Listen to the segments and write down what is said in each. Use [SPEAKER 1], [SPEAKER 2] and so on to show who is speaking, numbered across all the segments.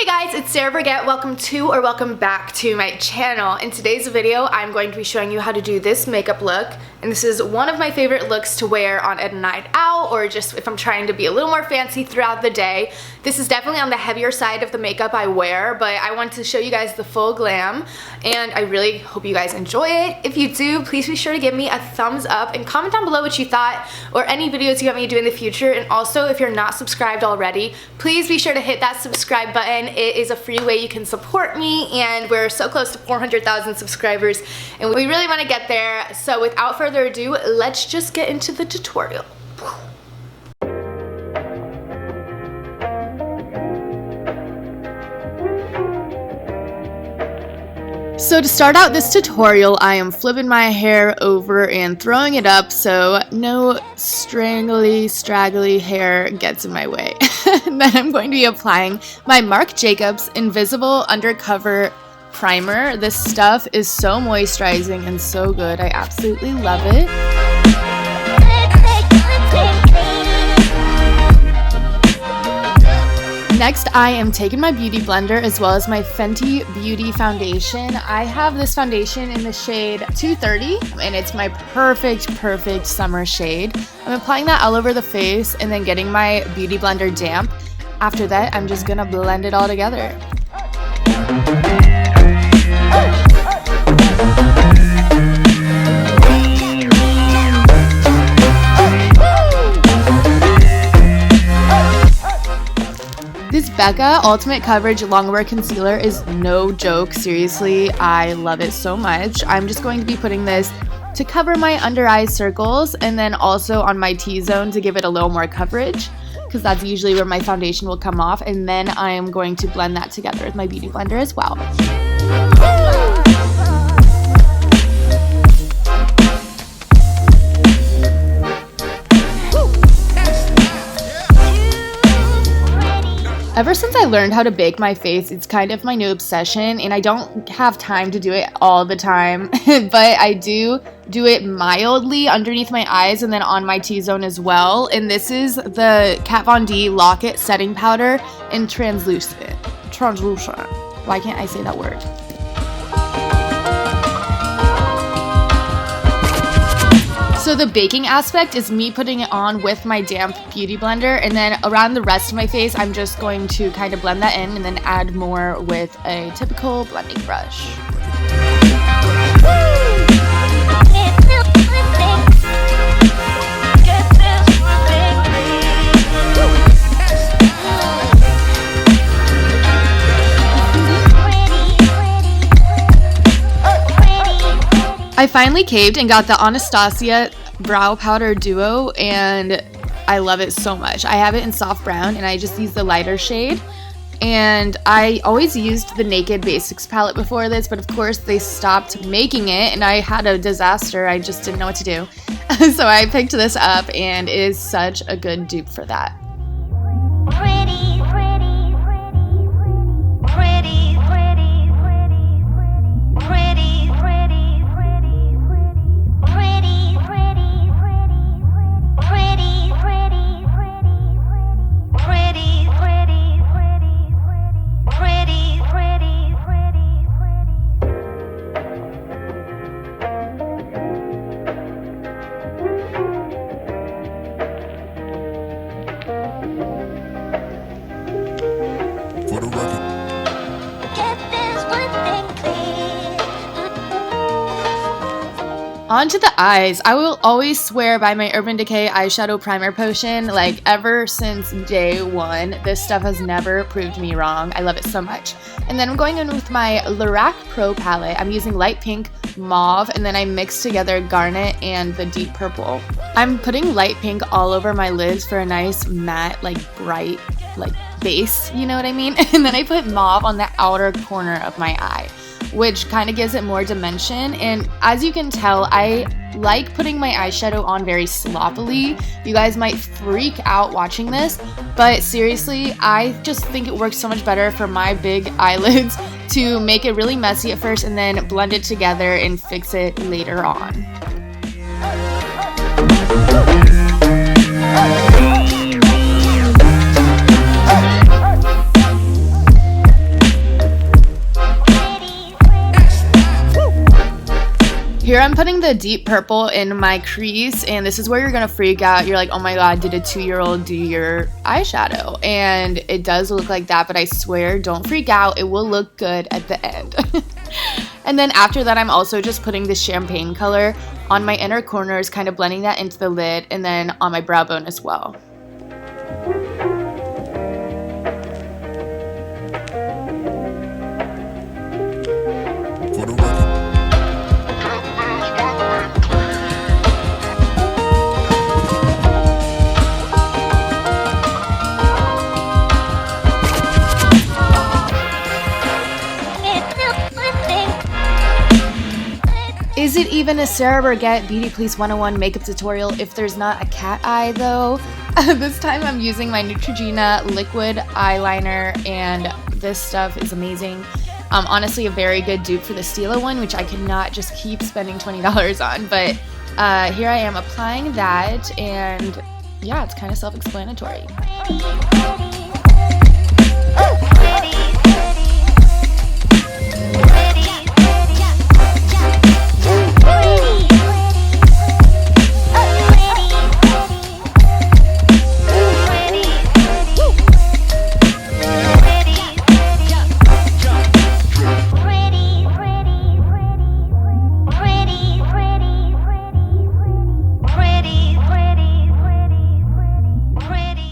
[SPEAKER 1] Hey guys, it's Sarah Burgett. Welcome back to my channel. In today's video, I'm going to be showing you how to do this makeup look. And this is one of my favorite looks to wear on a night out or just if I'm trying to be a little more fancy throughout the day. This is definitely on the heavier side of the makeup I wear, but I want to show you guys the full glam. And I really hope you guys enjoy it. If you do, please be sure to give me a thumbs up and comment down below what you thought or any videos you want me to do in the future. And also, if you're not subscribed already, please be sure to hit that subscribe button. It is a free way you can support me, and we're so close to 400,000 subscribers and we really want to get there. So without further ado, let's just get into the tutorial. So to start out this tutorial, I am flipping my hair over and throwing it up so no straggly hair gets in my way. And then I'm going to be applying my Marc Jacobs Invisible Undercover Primer. This stuff is so moisturizing and so good. I absolutely love it. Next, I am taking my beauty blender as well as my Fenty Beauty foundation. I have this foundation in the shade 230 and it's my perfect summer shade. I'm applying that all over the face and then getting my beauty blender damp. After that, I'm just gonna blend it all together. This Becca Ultimate Coverage Longwear Concealer is no joke. Seriously, I love it so much. I'm just going to be putting this to cover my under eye circles and then also on my T-zone to give it a little more coverage, because that's usually where my foundation will come off, and then I am going to blend that together with my beauty blender as well. Ever since I learned how to bake my face, it's kind of my new obsession, and I don't have time to do it all the time, but I do it mildly underneath my eyes and then on my T-zone as well. And this is the Kat Von D Lock-It Setting Powder in Translucent. Why can't I say that word? So the baking aspect is me putting it on with my damp beauty blender, and then around the rest of my face, I'm just going to kind of blend that in and then add more with a typical blending brush. I finally caved and got the Anastasia Brow Powder Duo, and I love it so much. I have it in soft brown and I just use the lighter shade. And I always used the Naked Basics palette before this, but of course they stopped making it and I had a disaster. I just didn't know what to do. So I picked this up and it is such a good dupe for that. On to the eyes. I will always swear by my Urban Decay eyeshadow primer potion. Like, ever since day one, this stuff has never proved me wrong. I love it so much. And then I'm going in with my Lorac Pro palette. I'm using light pink, mauve, and then I mix together garnet and the deep purple. I'm putting light pink all over my lids for a nice matte, like bright, like base, you know what I mean? And then I put mauve on the outer corner of my eye, which kind of gives it more dimension. And as you can tell, I like putting my eyeshadow on very sloppily. You guys might freak out watching this, but seriously, I just think it works so much better for my big eyelids to make it really messy at first and then blend it together and fix it later on. here I'm putting the deep purple in my crease, and this is where you're gonna freak out. You're like, oh my god, did a 2-year-old do your eyeshadow? And it does look like that, but I swear, don't freak out. It will look good at the end. And then after that, I'm also just putting the champagne color on my inner corners, kind of blending that into the lid, and then on my brow bone as well. Is it even a Sarah Burgett Beauty Please 101 makeup tutorial if there's not a cat eye though? This time I'm using my Neutrogena liquid eyeliner, and this stuff is amazing. Honestly, a very good dupe for the Stila one, which I cannot just keep spending $20 on, but here I am applying that, and yeah, it's kind of self-explanatory.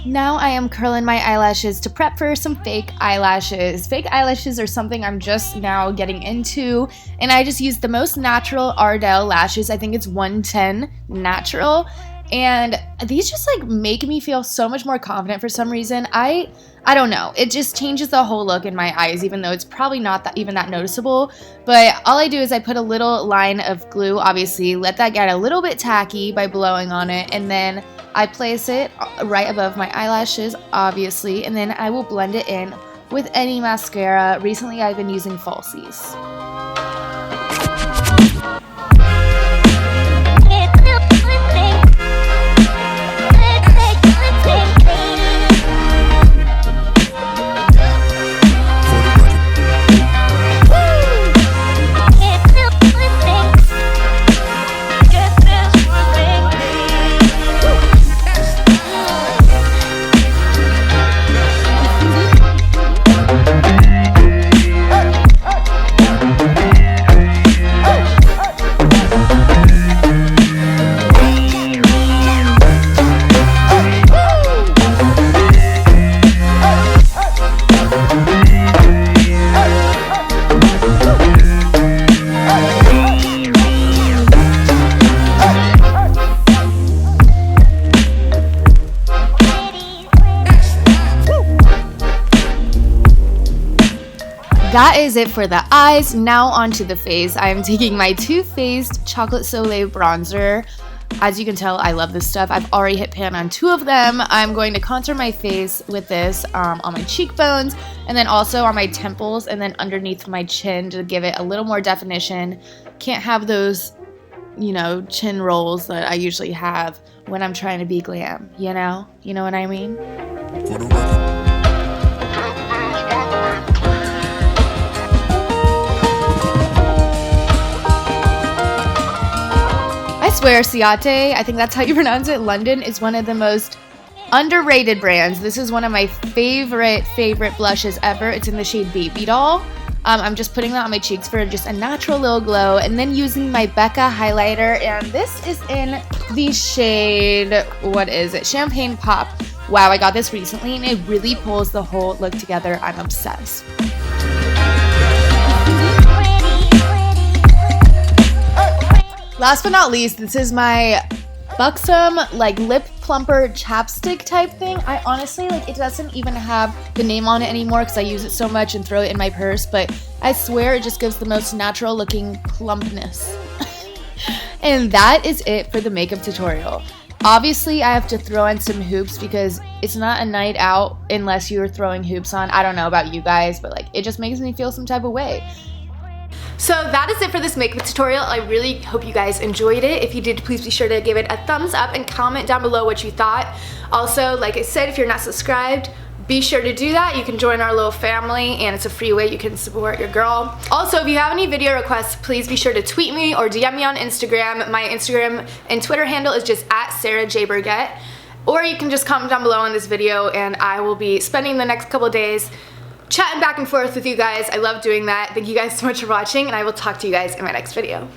[SPEAKER 1] Now I am curling my eyelashes to prep for some fake eyelashes. Fake eyelashes are something I'm just now getting into, and I just used the most natural Ardell lashes. I think it's 110 natural, and these just like make me feel so much more confident for some reason. I don't know, it just changes the whole look in my eyes, even though it's probably not even that noticeable. But all I do is I put a little line of glue, obviously, let that get a little bit tacky by blowing on it, and then I place it right above my eyelashes, obviously, and then I will blend it in with any mascara. Recently, I've been using falsies. That is it for the eyes. Now onto the face. I am taking my Too Faced Chocolate Soleil bronzer. As you can tell, I love this stuff. I've already hit pan on 2 of them. I'm going to contour my face with this on my cheekbones, and then also on my temples, and then underneath my chin to give it a little more definition. Can't have those, you know, chin rolls that I usually have when I'm trying to be glam, you know? You know what I mean? I swear, Ciate, I think that's how you pronounce it, London is one of the most underrated brands. This is one of my favorite blushes ever. It's in the shade Baby Doll. I'm just putting that on my cheeks for just a natural little glow, and then using my Becca highlighter, and this is in the shade, what is it, Champagne Pop. Wow, I got this recently, and it really pulls the whole look together. I'm obsessed. Last but not least, this is my Buxom like lip plumper chapstick type thing. I honestly, like, it doesn't even have the name on it anymore because I use it so much and throw it in my purse, but I swear it just gives the most natural looking plumpness. And that is it for the makeup tutorial. Obviously, I have to throw in some hoops because it's not a night out unless you're throwing hoops on. I don't know about you guys, but like, it just makes me feel some type of way. So that is it for this makeup tutorial. I really hope you guys enjoyed it. If you did, please be sure to give it a thumbs up and comment down below what you thought. Also, like I said, if you're not subscribed,
[SPEAKER 2] be sure to do that. You can join our little family, and it's a free way you can support your girl. Also, if you have any video requests, please be sure to tweet me or DM me on Instagram. My Instagram and Twitter handle is just at sarahburgett. Or you can just comment down below on this video, and I will be spending the next couple days chatting back and forth with you guys. I love doing that. Thank you guys so much for watching, and I will talk to you guys in my next video.